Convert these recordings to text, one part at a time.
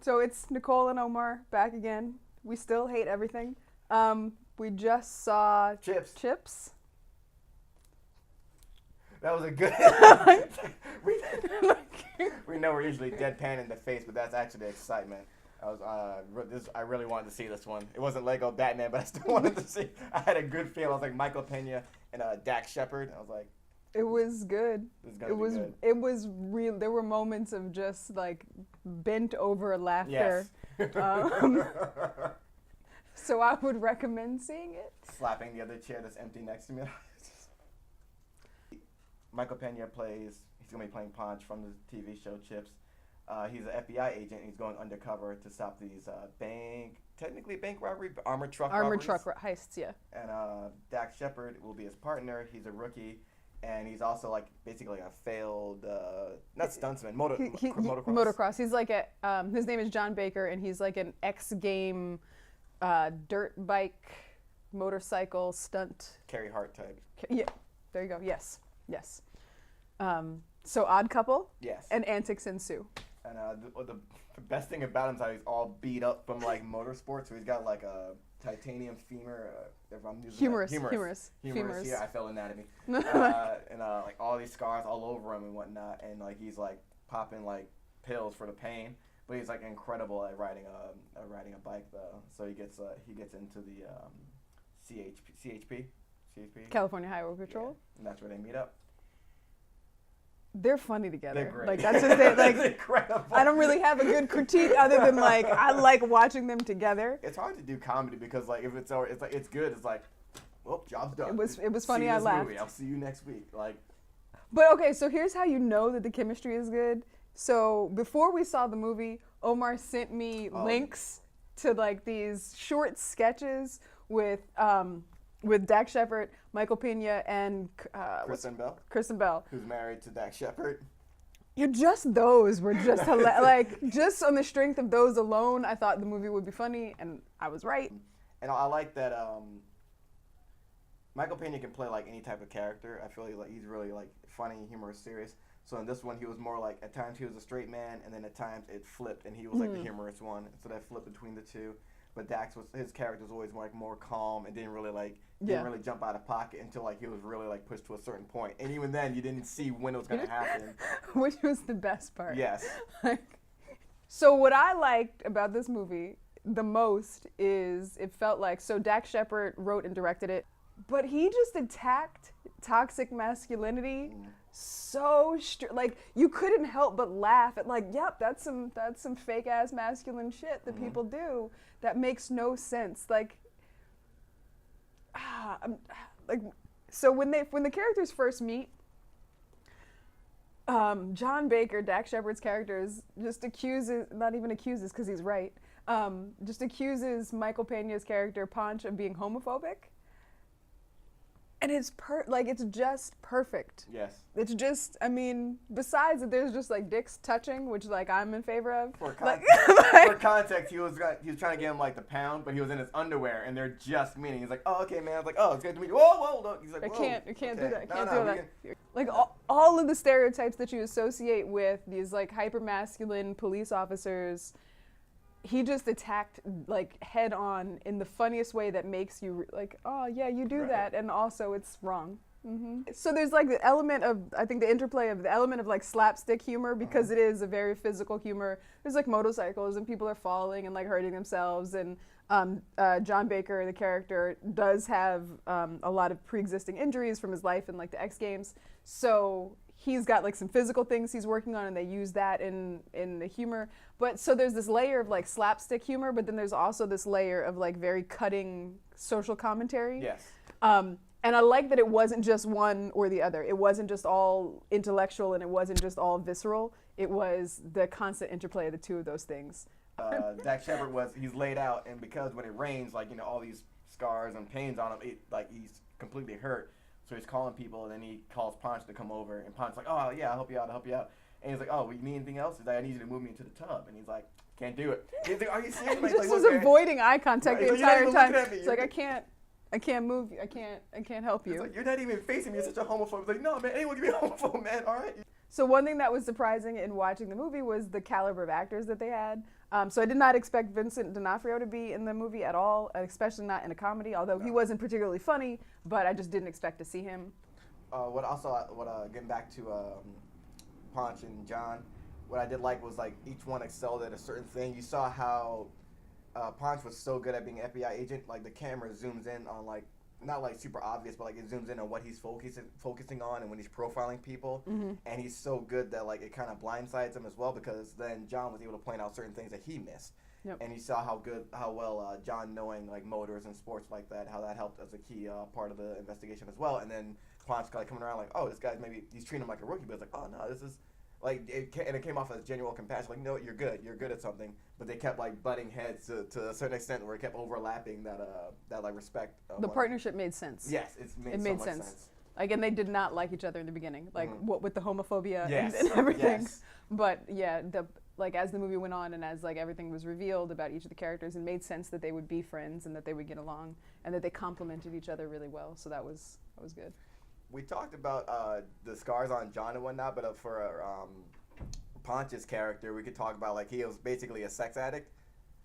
So it's Nicole and Omar back again. We still hate everything. We just saw Chips. That was a good. we know we're usually deadpan in the face, but that's actually excitement. I really wanted to see this one. It wasn't Lego Batman, but I still wanted to see. I had a good feel. I was like Michael Pena and Dax Shepard. I was like, it was good. It was good. It was real. There were moments of just like bent over laughter. Yes. So I would recommend seeing it. Slapping the other chair that's empty next to me. Michael Pena he's going to be playing Ponch from the TV show Chips. He's an FBI agent. He's going undercover to stop these technically bank robbery, armored truck heists, yeah. And Dax Shepard will be his partner. He's a rookie. And he's also like basically a failed, not stuntsman, motocross. Motocross. He's like his name is John Baker, and he's like an X-game dirt bike, motorcycle stunt. Carrie Hart type. Yeah, there you go. Yes. So Odd Couple. Yes. And antics ensue. And the best thing about him is how he's all beat up from like motorsports. So he's got like a titanium femur. If I'm using Humerus. Yeah, I fell anatomy. And like all these scars all over him and whatnot. And like he's like popping like pills for the pain. But he's like incredible at riding a bike though. So he gets into the CHP. California Highway Patrol. Yeah, and that's where they meet up. They're funny together. They're great. Like that's just it. Like incredible. I don't really have a good critique other than like I like watching them together. It's hard to do comedy because like if it's good. It's like, well, job's done. It was funny. I laughed. Movie. I'll see you next week. Like. But okay, so here's how you know that the chemistry is good. So before we saw the movie, Omar sent me links to like these short sketches with Dax Shepard, Michael Pena, and Kristen Bell, who's married to Dax Shepard. Those were just like just on the strength of those alone, I thought the movie would be funny, and I was right. And I like that Michael Pena can play like any type of character. I feel like he's really like funny, humorous, serious. So in this one, he was more like at times he was a straight man, and then at times it flipped, and he was like the humorous one. So that flipped between the two. But his character was always more calm and didn't really jump out of pocket until like he was really like pushed to a certain point. And even then, you didn't see when it was gonna happen. Which was the best part. Yes. So what I liked about this movie the most is it felt like Dax Shepard wrote and directed it, but he just attacked toxic masculinity like you couldn't help but laugh at like, yep, that's some fake ass masculine shit that people do that makes no sense. Like so when the characters first meet, John Baker, Dax Shepard's character, just not even accuses because he's right, just accuses Michael Pena's character Ponch of being homophobic. And it's just perfect. Yes. It's just, I mean, besides that there's just like dicks touching, which like I'm in favor of. For context, he was trying to get him like the pound, but he was in his underwear and they're just meeting. He's like, oh, okay, man. I was like, oh, it's good to meet you. Whoa, no. He's like, I can't do that. I can't do that. Like No. all of the stereotypes that you associate with these like hyper masculine police officers, he just attacked like head on in the funniest way that makes you like, oh yeah, you do that, and also it's wrong. So there's like the element of, I think the interplay of the element of like slapstick humor, because it is a very physical humor. There's like motorcycles and people are falling and like hurting themselves, and John Baker, the character, does have a lot of pre-existing injuries from his life in like the X Games. So he's got like some physical things he's working on, and they use that in the humor. But so there's this layer of like slapstick humor, but then there's also this layer of like very cutting social commentary. Yes. And I like that it wasn't just one or the other. It wasn't just all intellectual and it wasn't just all visceral. It was the constant interplay of the two of those things. Dax Shepard he's laid out, and because when it rains, like, you know, all these scars and pains on him, he's completely hurt. So he's calling people, and then he calls Ponch to come over, and Ponch's like, oh yeah, I'll help you out. And he's like, oh, you need anything else? He's like, I need you to move me into the tub. And he's like, can't do it. He's like, are you serious? He just was avoiding eye contact the entire time. It's like, I can't move you. I can't help you. It's like, you're not even facing me. You're such a homophobe. It's like, no, man, anyone can be a homophobe, man. All right. So one thing that was surprising in watching the movie was the caliber of actors that they had. So I did not expect Vincent D'Onofrio to be in the movie at all, especially not in a comedy, although he wasn't particularly funny, but I just didn't expect to see him. Getting back to Ponch and John, what I did like was like each one excelled at a certain thing. You saw how Ponch was so good at being an FBI agent. Like the camera zooms in on like, not like super obvious, but like it zooms in on what he's focusing on and when he's profiling people. And he's so good that like it kind of blindsides him as well, because then John was able to point out certain things that he missed. Yep. And you saw how well John knowing like motors and sports like that, how that helped as a key part of the investigation as well. And then Ponch kind of coming around like, oh, this guy's maybe he's treating him like a rookie, but it's like, oh no, this is like it came off as genuine compassion. Like, no, you're good at something. But they kept like butting heads to a certain extent where it kept overlapping that like respect. The partnership made sense. Yes, it made so much sense. Like, and they did not like each other in the beginning, like what with the homophobia Yes. and everything. Yes. But yeah, like as the movie went on and as like everything was revealed about each of the characters, it made sense that they would be friends and that they would get along and that they complemented each other really well. So that was good. We talked about the scars on John and whatnot, but for Ponch's character, we could talk about like he was basically a sex addict.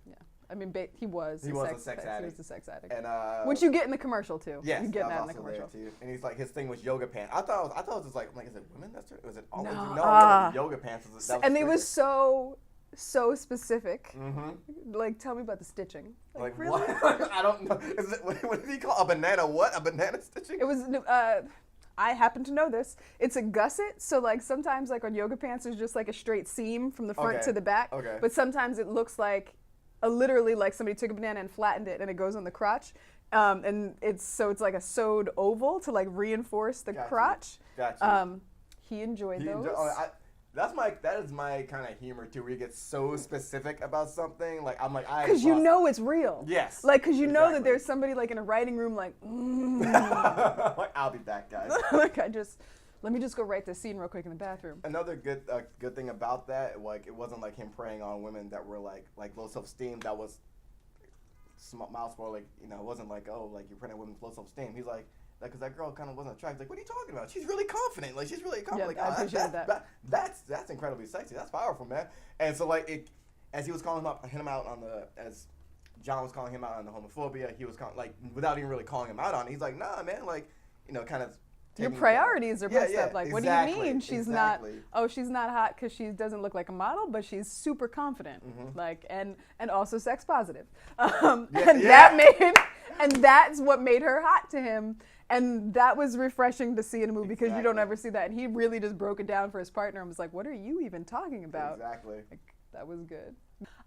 Yeah, I mean he was a sex addict. He was a sex addict, and which you get in the commercial too. Yes, you get that that in was the also commercial. there too. And he's like his thing was yoga pants. I thought it was just like, is it women? Was it always yoga pants? And it was so specific. Mm-hmm. Like, tell me about the stitching. Like really? what? I don't know. What did he call a banana? What, a banana stitching? It was. I happen to know this. It's a gusset, so like sometimes like on yoga pants there's just like a straight seam from the front to the back. Okay. But sometimes it looks like literally like somebody took a banana and flattened it and it goes on the crotch. And it's like a sewed oval to like reinforce the crotch. Gotcha. He enjoyed those. That is my kind of humor too, where you get so specific about something. Like I'm like, because you know it's real. Yes. Like, because you know that there's somebody like in a writing room like, like, I'll be back, guys. Like let me just go write this scene real quick in the bathroom. Another good thing about that, like it wasn't like him preying on women that were like low self-esteem. That was miles more like, it wasn't like, oh, like you're preying on women's low self-esteem. He's like, because that girl kind of wasn't attractive. Like, what are you talking about? She's really confident. Like, she's really confident. Yeah, like, I appreciate that. That's incredibly sexy. That's powerful, man. And so, like, as he was calling him out on as John was calling him out on the homophobia, he was without even really calling him out on it. He's like, nah, man, like, kind of. Your priorities are messed up. Like, exactly, what do you mean she's not? Oh, she's not hot because she doesn't look like a model, but she's super confident, like, and also sex positive. And that's what made her hot to him. And that was refreshing to see in a movie because you don't ever see that. And he really just broke it down for his partner and was like, what are you even talking about? Exactly. Like, that was good.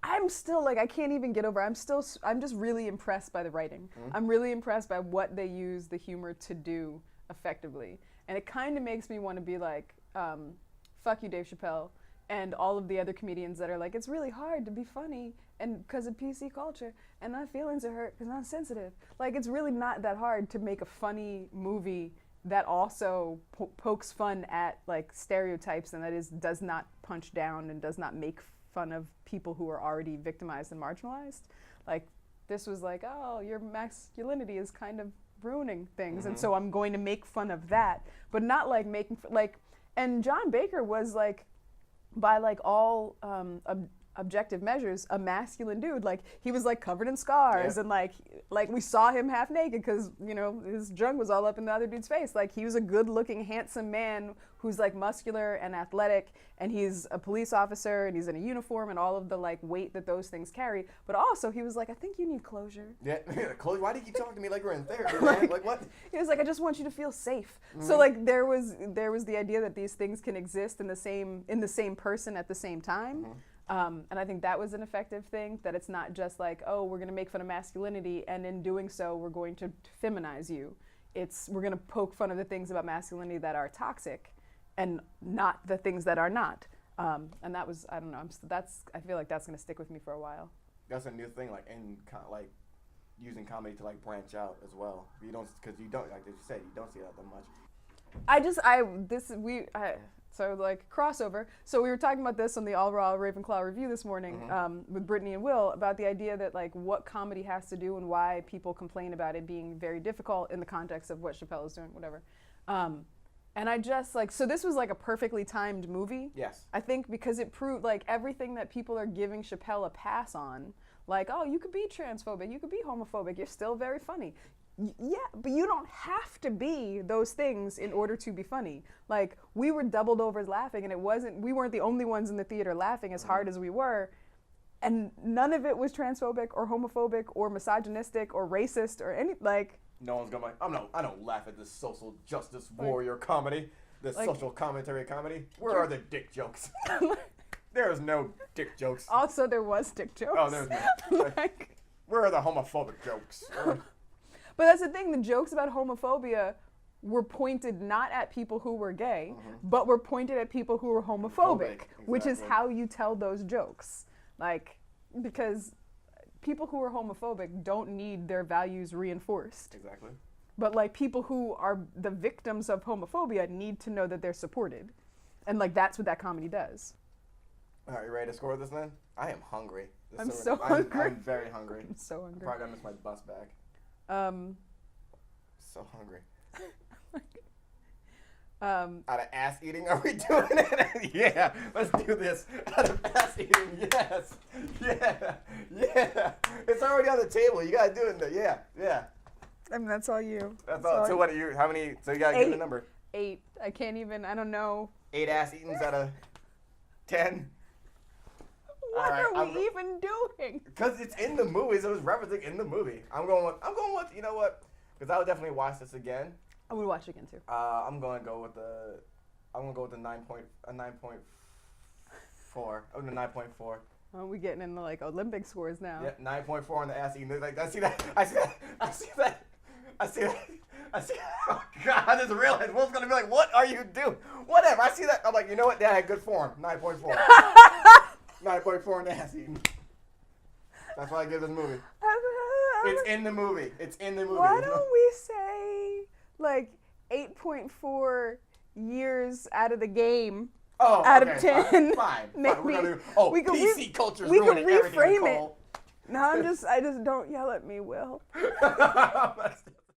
I'm still like, I can't even get over. I'm just really impressed by the writing. I'm really impressed by what they use the humor to do effectively. And it kind of makes me want to be like, fuck you, Dave Chappelle, and all of the other comedians that are like, it's really hard to be funny and because of PC culture and my feelings are hurt because I'm sensitive. Like, it's really not that hard to make a funny movie that also pokes fun at like stereotypes and does not punch down and does not make fun of people who are already victimized and marginalized. Like, this was like, oh, your masculinity is kind of ruining things, and so I'm going to make fun of that, but not like making and John Baker was like, by like all objective measures, a masculine dude. Like, he was like covered in scars and like we saw him half naked because his junk was all up in the other dude's face. Like, he was a good looking handsome man who's like muscular and athletic, and he's a police officer and he's in a uniform and all of the like weight that those things carry. But also he was like, I think you need closure. Yeah, closure. Why do you keep talking to me like we're in therapy, man? Like, what? He was like, I just want you to feel safe. So like there was the idea that these things can exist in the same person at the same time. And I think that was an effective thing, that it's not just like, oh, we're going to make fun of masculinity, and in doing so, we're going to feminize you. We're going to poke fun of the things about masculinity that are toxic and not the things that are not. And that was, I don't know, I feel like that's going to stick with me for a while. That's a new thing, like, and like using comedy to like branch out as well. Because you don't, like you said, you don't see that much. So like crossover. So we were talking about this on the All Raw Ravenclaw review this morning with Brittany and Will about the idea that like what comedy has to do and why people complain about it being very difficult in the context of what Chappelle is doing, whatever. And I just like, so this was like a perfectly timed movie. Yes. I think because it proved like everything that people are giving Chappelle a pass on. Like, oh, you could be transphobic, you could be homophobic, you're still very funny. Yeah, but you don't have to be those things in order to be funny. Like, we were doubled over laughing, and we weren't the only ones in the theater laughing as hard as we were. And none of it was transphobic or homophobic or misogynistic or racist or any, like. No one's gonna I don't laugh at this social justice warrior comedy, this social commentary comedy. Where are the dick jokes? There's no dick jokes. Also, there was dick jokes. Oh, there's no. Like, where are the homophobic jokes? but that's the thing, the jokes about homophobia were pointed not at people who were gay, but were pointed at people who were homophobic, which is how you tell those jokes. Like, because people who are homophobic don't need their values reinforced. Exactly. But like people who are the victims of homophobia need to know that they're supported. And like that's what that comedy does. All right, you ready to score this then? I am hungry. I'm so hungry. I'm very hungry. I'm so hungry. I'm probably gonna miss my bus back. So hungry. Out of ass eating, are we doing it? Yeah, let's do this. Out of ass eating, yes. Yeah, yeah. It's already on the table. You gotta do it. Yeah. I mean, that's all you. That's all. So what are you? How many? So you gotta give the number. 8. I can't even. I don't know. 8 ass eatings out of 10. What are we even doing? Because it's in the movies. It was referencing in the movie. I'm going with. You know what? Because I would definitely watch this again. I would watch it again too. I'm gonna go with the 9.4. Oh, the 9.4. Oh, we getting into like Olympic scores now. Yeah, 9.4 on the ass eating. Like I see that. Oh God, this is real. Will's gonna be like, "What are you doing?" Whatever. I see that. I'm like, you know what? That had good form. 9.4. 9.4 on the ass eating. That's why I give this movie. It's in the movie. It's in the movie. Why don't we say like 8.4 years out of the game? Out of 10. Fine. Maybe. We can PC culture's ruining everything, Nicole. No, I just don't yell at me, Will.